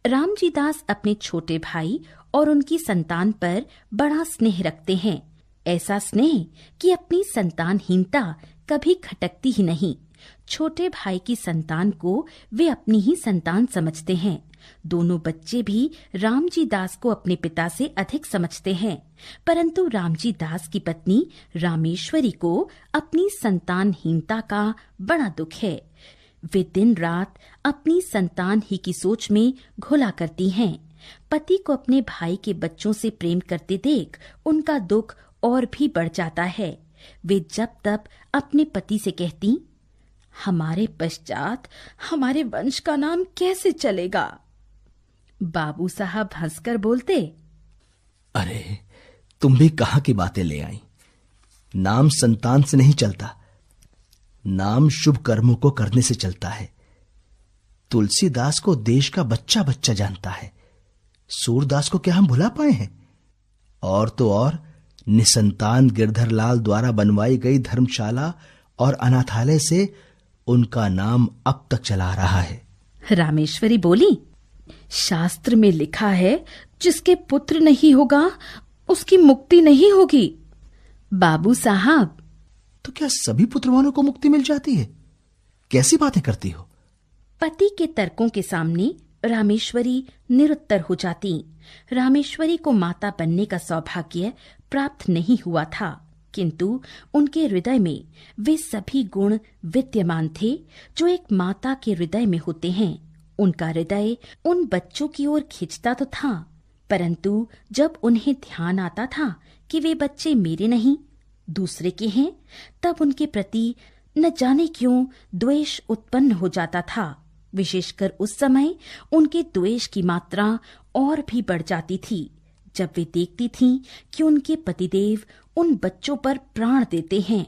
रामजी दास अपने छोटे भाई और उनकी संतान पर बड़ा स्नेह रखते हैं। ऐसा स्नेह कि अपनी संतानहीनता कभी खटकती ही नहीं। छोटे भाई की संतान को वे अपनी ही संतान समझते हैं। दोनों बच्चे भी रामजी दास को अपने पिता से अधिक समझते हैं, परंतु रामजी दास की पत्नी रामेश्वरी को अपनी संतानहीनता का बड़ा दुख है। वे दिन रात अपनी संतान ही की सोच में घुला करती हैं। पति को अपने भाई के बच्चों से प्रेम करते देख उनका दुख और भी बढ़ जाता है। वे जब तब अपने पति से कहती, हमारे पश्चात हमारे वंश का नाम कैसे चलेगा? बाबू साहब हंसकर बोलते, अरे तुम भी कहाँ की बातें ले आई। नाम संतान से नहीं चलता, नाम शुभ कर्मों को करने से चलता है। तुलसीदास को देश का बच्चा बच्चा जानता है, सूरदास को क्या हम भुला पाए हैं? और तो और निसंतान गिरधरलाल द्वारा बनवाई गई धर्मशाला और अनाथालय से उनका नाम अब तक चला रहा है। रामेश्वरी बोली, शास्त्र में लिखा है जिसके पुत्र नहीं होगा उसकी मुक्ति नहीं होगी। बाबू साहब, तो क्या सभी पुत्रवानों को मुक्ति मिल जाती है? कैसी बातें करती हो? पति के तर्कों के सामने रामेश्वरी निरुत्तर हो जाती। रामेश्वरी को माता बनने का सौभाग्य प्राप्त नहीं हुआ था, किंतु उनके हृदय में वे सभी गुण विद्यमान थे जो एक माता के हृदय में होते हैं। उनका हृदय उन बच्चों की ओर खिंचता तो था, परंतु जब उन्हें ध्यान आता था कि वे बच्चे मेरे नहीं दूसरे के हैं, तब उनके प्रति न जाने क्यों द्वेष उत्पन्न हो जाता था। विशेषकर उस समय उनके द्वेष की मात्रा और भी बढ़ जाती थी जब वे देखती थीं कि उनके पतिदेव उन बच्चों पर प्राण देते हैं।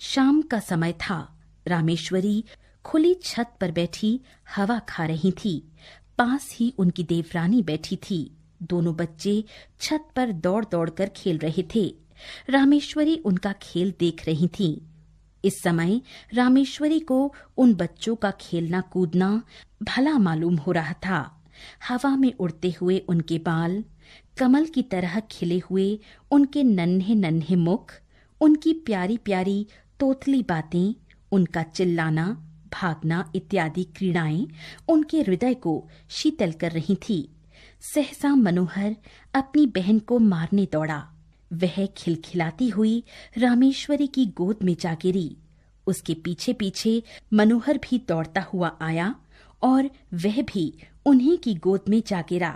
शाम का समय था। रामेश्वरी खुली छत पर बैठी हवा खा रही थी। पास ही उनकी देवरानी बैठी थी। दोनों बच्चे छत पर दौड़ दौड़ कर खेल रहे थे। रामेश्वरी उनका खेल देख रही थी। इस समय रामेश्वरी को उन बच्चों का खेलना कूदना भला मालूम हो रहा था। हवा में उड़ते हुए उनके बाल, कमल की तरह खिले हुए उनके नन्हे नन्हे मुख, उनकी प्यारी प्यारी तोतली बातें, उनका चिल्लाना, भागना इत्यादि क्रीड़ाएं उनके हृदय को शीतल कर रही थी। सहसा मनोहर अपनी बहन को मारने दौड़ा। वह खिलखिलाती हुई रामेश्वरी की गोद में जा गिरी। उसके पीछे पीछे मनोहर भी दौड़ता हुआ आया और वह भी उन्हीं की गोद में जा गिरा।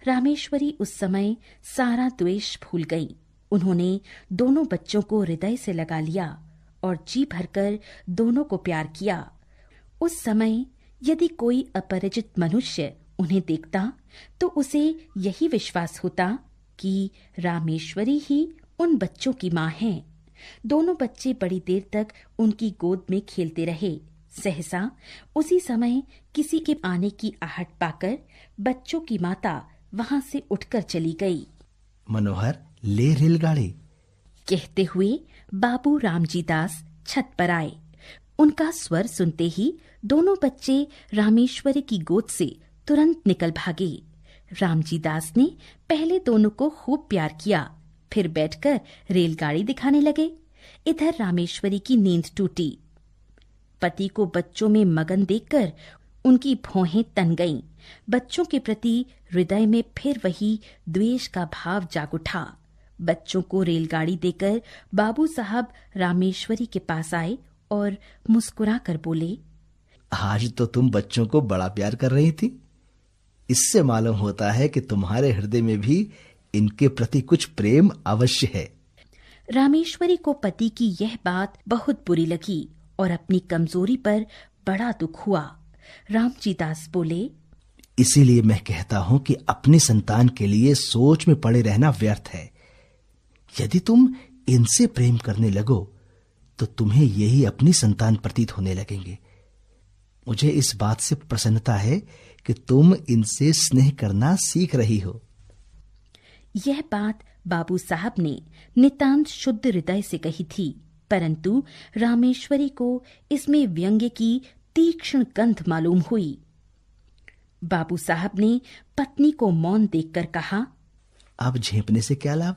रामेश्वरी उस समय सारा द्वेष भूल गई। उन्होंने दोनों बच्चों को हृदय से लगा लिया और जी भरकर दोनों को प्यार किया। उस समय यदि कोई अपरिचित मनुष्य उन्हें देखता तो उसे यही विश्वास होता कि रामेश्वरी ही उन बच्चों की माँ है। दोनों बच्चे बड़ी देर तक उनकी गोद में खेलते रहे। सहसा उसी समय किसी के आने की आहट पाकर बच्चों की माता वहां से उठकर चली गई। मनोहर, ले रेलगाड़ी, कहते हुए बाबू रामजी दास छत पर आए। उनका स्वर सुनते ही दोनों बच्चे रामेश्वरी की गोद से तुरंत निकल भागे। रामजी दास ने पहले दोनों को खूब प्यार किया, फिर बैठकर रेलगाड़ी दिखाने लगे। इधर रामेश्वरी की नींद टूटी। पति को बच्चों में मगन देखकर उनकी भौहें तन गईं। बच्चों के प्रति हृदय में फिर वही द्वेष का भाव जाग उठा। बच्चों को रेलगाड़ी देकर बाबू साहब रामेश्वरी के पास आए और मुस्कुरा कर बोले, आज तो तुम बच्चों को बड़ा प्यार कर रही थी। इससे मालूम होता है कि तुम्हारे हृदय में भी इनके प्रति कुछ प्रेम अवश्य है। रामेश्वरी को पति की यह बात बहुत बुरी लगी और अपनी कमजोरी पर बड़ा दुख हुआ। रामजी दास बोले, इसीलिए मैं कहता हूं कि अपनी संतान के लिए सोच में पड़े रहना व्यर्थ है। यदि तुम इनसे प्रेम करने लगो तो तुम्हें यही अपनी संतान प्रतीत होने लगेंगे। मुझे इस बात से प्रसन्नता है कि तुम इनसे स्नेह करना सीख रही हो। यह बात बाबू साहब ने नितांत शुद्ध हृदय से कही थी, परंतु रामेश्वरी को इसमें व्यंग्य की तीक्ष्ण गंध मालूम हुई। बाबू साहब ने पत्नी को मौन देखकर कहा, अब झेपने से क्या लाभ?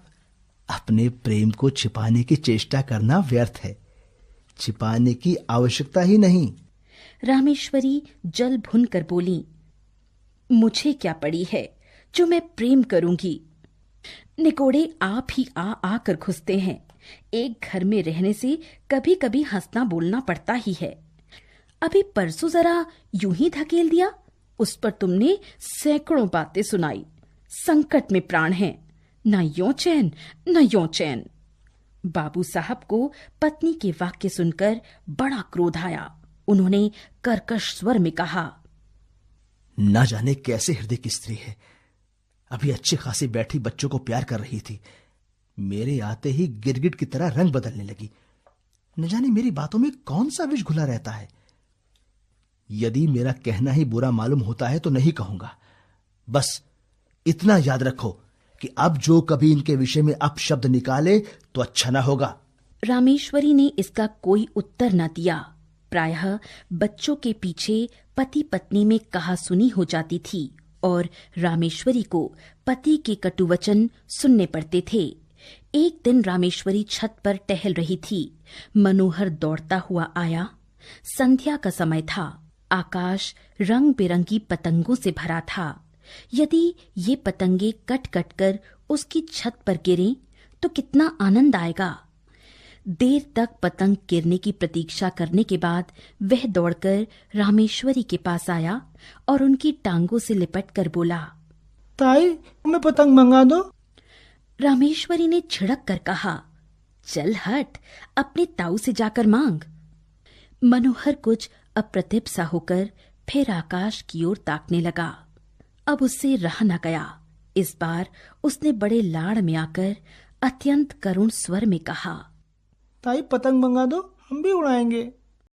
अपने प्रेम को छिपाने की चेष्टा करना व्यर्थ है। छिपाने की आवश्यकता ही नहीं। रामेश्वरी जल भुन कर बोली, मुझे क्या पड़ी है जो मैं प्रेम करूंगी? निकोड़े आप ही आ कर घुसते हैं। एक घर में रहने से कभी कभी हंसना बोलना पड़ता ही है। अभी परसों जरा यूं ही धकेल दिया, उस पर तुमने सैकड़ों बातें सुनाई। संकट में प्राण है, न यों चैन न यों चैन। बाबू साहब को पत्नी के वाक्य सुनकर बड़ा क्रोध आया। उन्होंने कर्कश स्वर में कहा, ना जाने कैसे हृदय की स्त्री है। अभी अच्छी खासी बैठी बच्चों को प्यार कर रही थी, मेरे आते ही गिरगिट की तरह रंग बदलने लगी। न जाने मेरी बातों में कौन सा विष घुला रहता है। यदि मेरा कहना ही बुरा मालूम होता है तो नहीं कहूंगा। बस इतना याद रखो कि अब जो कभी इनके विषय में अपशब्द निकाले तो अच्छा ना होगा। रामेश्वरी ने इसका कोई उत्तर न दिया। प्रायः बच्चों के पीछे पति पत्नी में कहा सुनी हो जाती थी और रामेश्वरी को पति के कटुवचन सुनने पड़ते थे। एक दिन रामेश्वरी छत पर टहल रही थी। मनोहर दौड़ता हुआ आया। संध्या का समय था। आकाश रंग बिरंगी पतंगों से भरा था। यदि ये पतंगे कट कट कर उसकी छत पर गिरें तो कितना आनंद आएगा। देर तक पतंग गिरने की प्रतीक्षा करने के बाद वह दौड़कर रामेश्वरी के पास आया और उनकी टांगों से लिपट कर बोला, ताई मैं पतंग मंगा दो। रामेश्वरी ने झिड़क कर कहा, चल हट, अपने ताऊ से जाकर मांग। मनोहर कुछ अप्रतिभ सा होकर फिर आकाश की ओर ताकने लगा। अब उससे रहा न गया। इस बार उसने बड़े लाड़ में आकर अत्यंत करुण स्वर में कहा, ताई पतंग मंगा दो, हम भी उड़ाएंगे।